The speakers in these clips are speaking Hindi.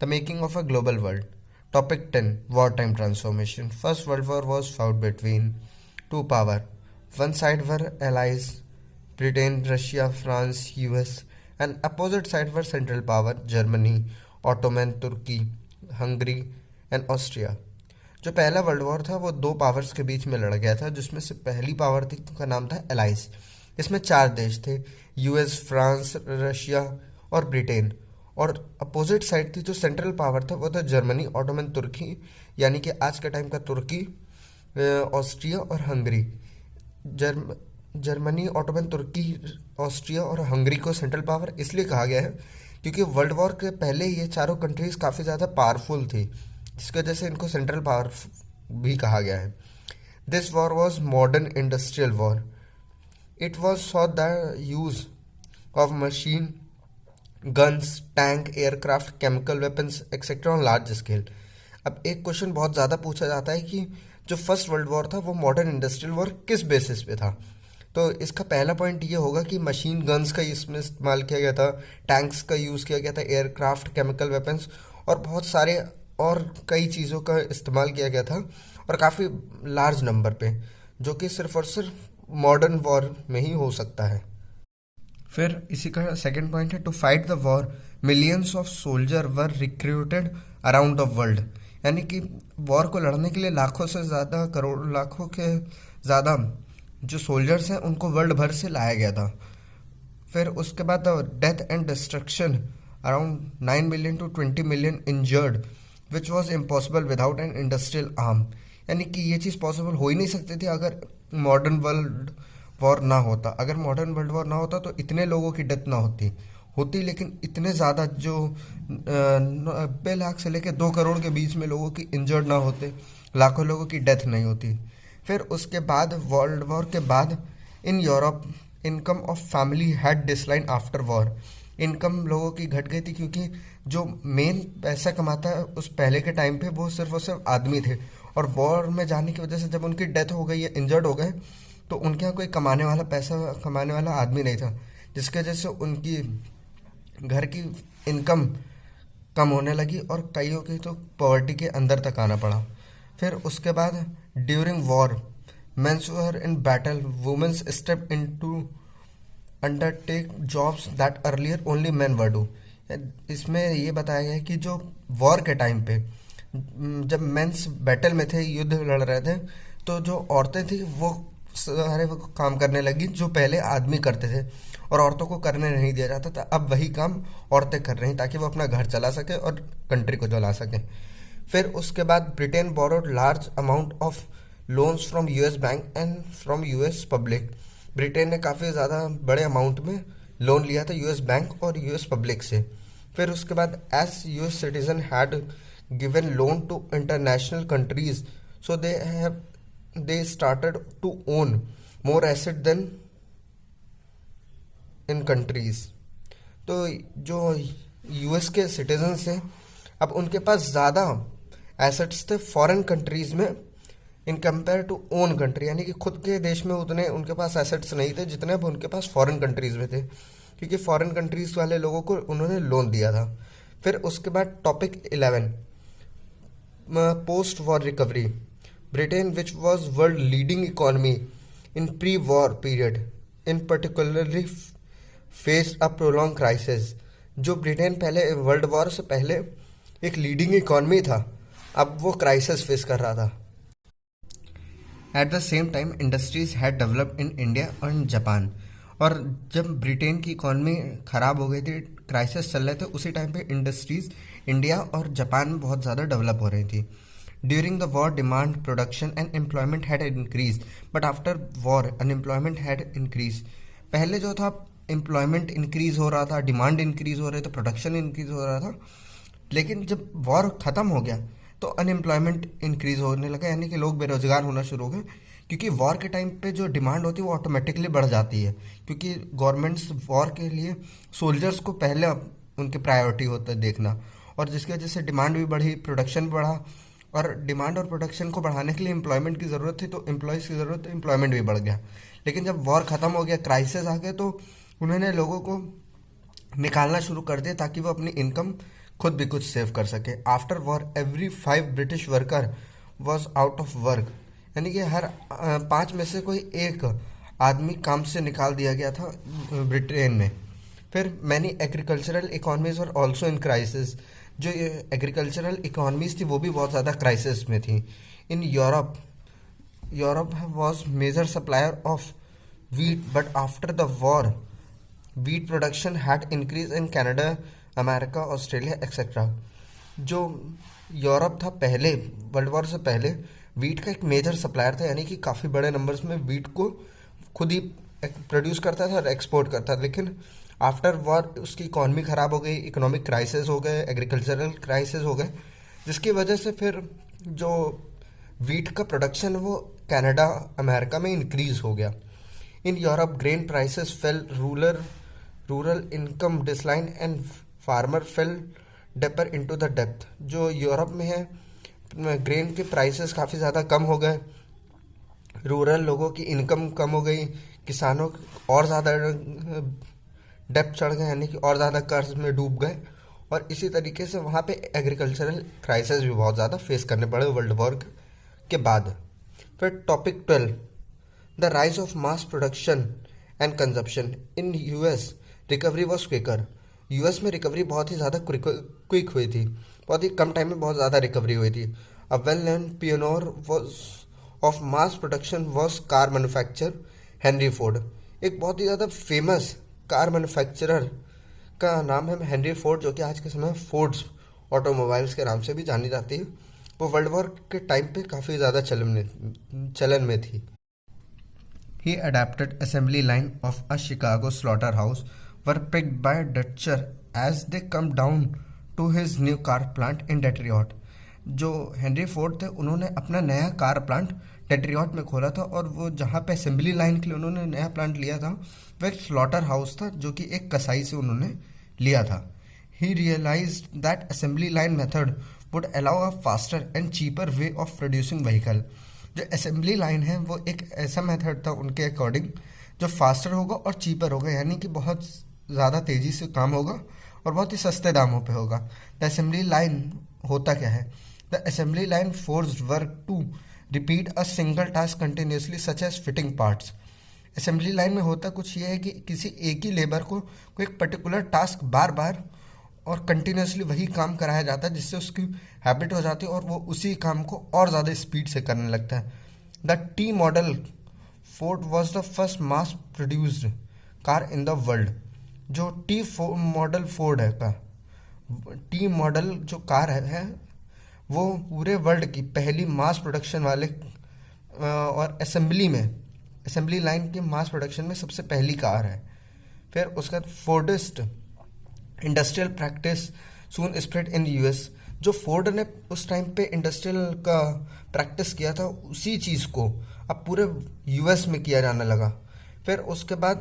The making of a global world. Topic 10. Wartime transformation. First World War was fought between two power. One side were allies Britain, Russia, France, US, and opposite side were central power Germany, Ottoman, Turkey, Hungary and Austria. जो पहला वर्ल्ड वॉर था वो दो पावर्स के बीच में लड़ गया था, जिसमें से पहली पावर थी का नाम था एलाइज। इसमें चार देश थे, यूएस, फ्रांस, रशिया और ब्रिटेन। और अपोजिट साइड थी जो सेंट्रल पावर था वो था जर्मनी, ऑटोमन तुर्की यानी कि आज के टाइम का तुर्की, ऑस्ट्रिया और हंगरी। जर्मनी, ऑटोमन तुर्की, ऑस्ट्रिया और हंगरी को सेंट्रल पावर इसलिए कहा गया है क्योंकि वर्ल्ड वॉर के पहले ये चारों कंट्रीज काफ़ी ज़्यादा पावरफुल थी, जिसकी वजह से इनको सेंट्रल पावर भी कहा गया है। This war was modern industrial war. It was saw the use of machine guns, tank, aircraft, chemical weapons etcetera on large scale. अब एक क्वेश्चन बहुत ज़्यादा पूछा जाता है कि जो फर्स्ट वर्ल्ड वॉर था वो मॉडर्न इंडस्ट्रियल वॉर किस बेसिस पे था। तो इसका पहला पॉइंट ये होगा कि मशीन गन्स का इसमें इस्तेमाल किया गया था, टैंक्स का यूज़ किया गया था, एयरक्राफ्ट, केमिकल वेपन्स और बहुत सारे और कई चीज़ों का इस्तेमाल किया गया था और काफ़ी लार्ज नंबर पे, जो कि सिर्फ और सिर्फ मॉडर्न वॉर में ही हो सकता है। फिर इसी का सेकंड पॉइंट है to fight the war millions of soldier were recruited around the world. यानी कि वॉर को लड़ने के लिए लाखों से ज़्यादा, करोड़ लाखों के ज़्यादा जो सोल्जर्स हैं उनको वर्ल्ड भर से लाया गया था। फिर उसके बाद death and destruction around 9 million to 20 million injured which was impossible without an industrial arm. यानी कि ये चीज़ पॉसिबल हो ही नहीं सकती थी अगर मॉडर्न वर्ल्ड वॉर ना होता। अगर मॉडर्न वर्ल्ड वॉर ना होता तो इतने लोगों की डेथ ना होती, लेकिन इतने ज़्यादा जो 90 लाख से लेकर 2 करोड़ के बीच में लोगों की इंजर्ड ना होते, लाखों लोगों की डेथ नहीं होती। फिर उसके बाद वर्ल्ड वॉर के बाद in Europe income of family had decline after war. Income लोगों की घट गई थी क्योंकि जो मेन पैसा कमाता है उस पहले के टाइम पे वो सिर्फ और सिर्फ आदमी थे, और वॉर में जाने की वजह से जब उनकी डेथ हो गई या इंजर्ड हो गए तो उनके यहाँ कोई पैसा कमाने वाला आदमी नहीं था, जिसकी वजह से उनकी घर की इनकम कम होने लगी और कईयों की तो पॉवर्टी के अंदर तक आना पड़ा। फिर उसके बाद during war mens were in battle, womens step into undertake jobs that earlier only man were do. इसमें ये बताया गया है कि जो वॉर के टाइम पे जब मेंस बैटल में थे, युद्ध लड़ रहे थे, तो जो औरतें थी वो सारे वो काम करने लगी जो पहले आदमी करते थे और औरतों को करने नहीं दिया जाता था। अब वही काम औरतें कर रही हैं ताकि वो अपना घर चला सके और कंट्री को चला सकें। फिर उसके बाद Britain borrowed large amount of loans from US bank and from US public. Britain ने काफ़ी ज़्यादा बड़े अमाउंट में लोन लिया था यूएस बैंक और यूएस पब्लिक से। फिर उसके बाद as US citizen had given loan to international countries, so they started to own more asset than in countries। तो जो यूएस के सिटीजन्स हैं अब उनके पास ज़्यादा एसेट्स थे फॉरेन कंट्रीज़ में in compare to own country. यानी कि खुद के देश में उतने उनके पास एसेट्स नहीं थे जितने अब उनके पास फॉरेन कंट्रीज़ में थे, क्योंकि फॉरेन कंट्रीज़ वाले लोगों को उन्होंने लोन दिया था। फिर उसके बाद topic 11 post war recovery. Britain, which was world leading economy in pre-war period, in particularly faced a prolonged crisis। जो ब्रिटेन पहले वर्ल्ड वॉर से पहले एक लीडिंग इकॉनमी था, अब वो क्राइसिस फेस कर रहा था। At the same time industries had developed in India और जापान। और जब ब्रिटेन की इकॉनमी ख़राब हो गई थी, क्राइसिस चल रहे थे, उसी टाइम पे इंडस्ट्रीज इंडिया और जापान में बहुत ज़्यादा डेवलप हो रही थी। During the war, demand, production and employment had increased, but after war, unemployment had increased। पहले जो था एम्प्लॉयमेंट इंक्रीज हो रहा था, डिमांड इंक्रीज हो रहे थे, प्रोडक्शन इंक्रीज हो रहा था, लेकिन जब वॉर ख़त्म हो गया तो अनएम्प्लॉयमेंट इंक्रीज होने लगा, यानी कि लोग बेरोजगार होना शुरू हो गए। क्योंकि वॉर के टाइम पे जो डिमांड होती है वो ऑटोमेटिकली बढ़ जाती है, क्योंकि गवर्नमेंट्स वॉर के लिए सोल्जर्स को पहले उनकी प्रायोरिटी होता है देखना, और जिसकी वजह से डिमांड भी बढ़ी, प्रोडक्शन बढ़ा, और डिमांड और प्रोडक्शन को बढ़ाने के लिए एम्प्लॉयमेंट की ज़रूरत थी, तो एम्प्लॉयज़ की ज़रूरत, तो एम्प्लॉयमेंट भी बढ़ गया। लेकिन जब वॉर ख़त्म हो गया, क्राइसिस आ गया, तो उन्होंने लोगों को निकालना शुरू कर दिया ताकि वो अपनी इनकम खुद भी कुछ सेव कर सके। After war every 5 British worker was out of work, यानी कि हर 5 में से कोई एक आदमी काम से निकाल दिया गया था ब्रिटेन में। फिर मैनी एग्रीकल्चरल इकोनॉमीज और ऑल्सो इन क्राइसिस, जो एग्रीकल्चरल इकोनॉमीज थी वो भी बहुत ज़्यादा क्राइसिस में थी। In Europe was major supplier of wheat, but after the war wheat production had increased in Canada, America, Australia etcetera. जो यूरोप था पहले वर्ल्ड वॉर से पहले वीट का एक मेजर सप्लायर था, यानी कि काफ़ी बड़े नंबर्स में वीट को खुद ही प्रोड्यूस करता था और एक्सपोर्ट करता था। लेकिन आफ्टर वॉर उसकी इकॉनमी ख़राब हो गई, इकोनॉमिक क्राइसिस हो गए, एग्रीकल्चरल क्राइसिस हो गए, जिसकी वजह से फिर जो वीट का प्रोडक्शन वो कनाडा, अमेरिका में इंक्रीज़ हो गया। In Europe, grain prices fell, rural income declined, and farmer fell deeper into the depth। जो यूरोप में है ग्रेन के प्राइसेस काफ़ी ज़्यादा कम हो गए, रूरल लोगों की इनकम कम हो गई, किसानों और ज़्यादा डेप्थ चढ़ गए, यानी कि और ज़्यादा कर्ज में डूब गए, और इसी तरीके से वहाँ पे एग्रीकल्चरल क्राइसिस भी बहुत ज़्यादा फेस करने पड़े वर्ल्ड वॉर के बाद। फिर topic 12, the rise of mass production and consumption in US recovery was quicker. US में रिकवरी बहुत ही ज़्यादा क्विक हुई थी, बहुत ही कम टाइम में बहुत ज़्यादा रिकवरी हुई थी। A well known pioneer was of mass production was car manufacture Henry Ford. एक बहुत ही ज़्यादा फेमस कार मैन्युफैक्चरर का नाम है हेनरी फोर्ड, जो कि आज के समय फोर्ड्स ऑटोमोबाइल्स के नाम से भी जानी जाती है। वो वर्ल्ड वॉर के टाइम पे काफ़ी ज़्यादा चलन में थी। He adapted assembly line of a Chicago slaughterhouse were picked by Dutcher as they come down to his new car plant in Detroit। जो हेनरी फोर्ड थे उन्होंने अपना नया कार प्लांट डेट्रियट में खोला था, और वो जहाँ पे असेंबली लाइन के लिए उन्होंने नया प्लांट लिया था वह एक स्लॉटर हाउस था, जो कि एक कसाई से उन्होंने लिया था। He realized that assembly line method would allow a faster and cheaper way of producing vehicle। जो असेंबली लाइन है वो एक ऐसा मेथड था उनके अकॉर्डिंग जो फास्टर होगा और चीपर होगा, यानी कि बहुत ज़्यादा तेज़ी से काम होगा और बहुत ही सस्ते दामों पे होगा। द असेंबली लाइन होता क्या है? The assembly line forced work to repeat a single task continuously such as fitting parts. Assembly line में होता कुछ ये है कि किसी एक ही लेबर को कोई एक पर्टिकुलर टास्क बार बार और कंटिन्यूसली वही काम कराया जाता है, जिससे उसकी हैबिट हो जाती है और वो उसी काम को और ज़्यादा स्पीड से करने लगता है। The T model Ford was the first mass produced car in the world. जो टी मॉडल फोर्ड है का टी मॉडल जो कार है वो पूरे वर्ल्ड की पहली मास प्रोडक्शन वाले और असेंबली लाइन के मास प्रोडक्शन में सबसे पहली कार है। फिर उसका Fordist industrial practice soon spread in US. जो फोर्ड ने उस टाइम पे इंडस्ट्रियल का प्रैक्टिस किया था उसी चीज़ को अब पूरे यूएस में किया जाने लगा। फिर उसके बाद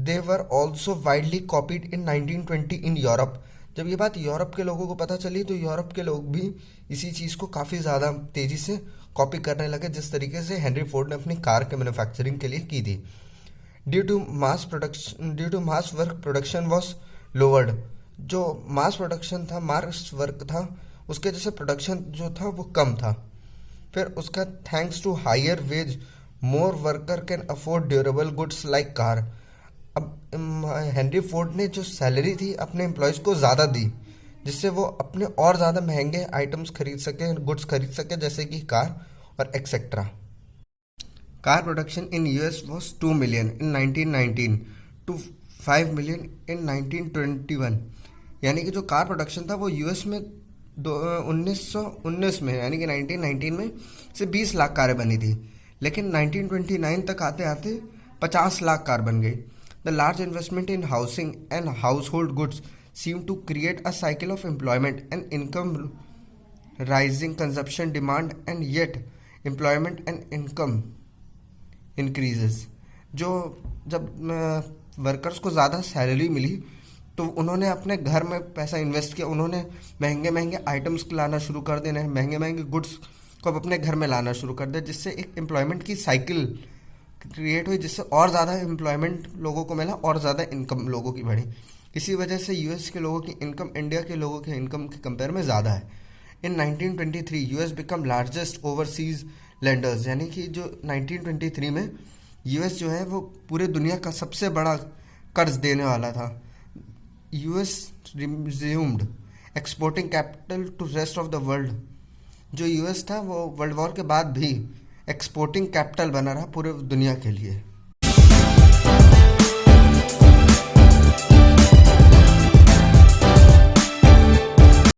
they were also widely copied in 1920 in Europe. जब ये बात यूरोप के लोगों को पता चली तो यूरोप के लोग भी इसी चीज़ को काफ़ी ज़्यादा तेज़ी से कॉपी करने लगे, जिस तरीके से हेनरी फोर्ड ने अपनी कार के मैन्युफैक्चरिंग के लिए की थी। Due to mass work production was lowered. जो मास प्रोडक्शन था, मास वर्क था, उसके जैसे प्रोडक्शन जो था वो कम था। फिर उसका thanks to higher wage more worker can afford durable goods like car. अब हेनरी फोर्ड ने जो सैलरी थी अपने एम्प्लॉयज़ को ज़्यादा दी, जिससे वो अपने और ज़्यादा महंगे आइटम्स खरीद सके, गुड्स खरीद सके, जैसे कि कार और etcetera. Car production in US was 2 million in 1919 to 5 million in 1921। यानी कि जो कार प्रोडक्शन था वो यूएस में 1919 में यानी कि 1919 में से 20 लाख कारें बनी थी, लेकिन 1929 तक आते आते 50 लाख कार बन गई। The large investment in housing and household goods seem to create a cycle of employment and income rising consumption demand and yet employment and income increases. जो जब वर्कर्स को ज़्यादा सैलरी मिली तो उन्होंने अपने घर में पैसा इन्वेस्ट किया, उन्होंने महंगे महंगे आइटम्स लाना शुरू कर देना, महंगे महंगे गुड्स को अब अपने घर में लाना शुरू कर दिया, जिससे एक एम्प्लॉयमेंट की साइकिल क्रिएट हुई, जिससे और ज़्यादा एम्प्लॉयमेंट लोगों को मिला और ज़्यादा इनकम लोगों की बढ़ी। इसी वजह से यूएस के लोगों की इनकम इंडिया के लोगों के इनकम के कंपेयर में ज़्यादा है। इन 1923 US become largest overseas landers, यानी कि जो 1923 में यूएस जो है वो पूरे दुनिया का सबसे बड़ा कर्ज देने वाला था। US resumed exporting capital to rest of the world. जो यूएस था वो वर्ल्ड वॉर के बाद भी एक्सपोर्टिंग कैपिटल बना रहा पूरे दुनिया के लिए।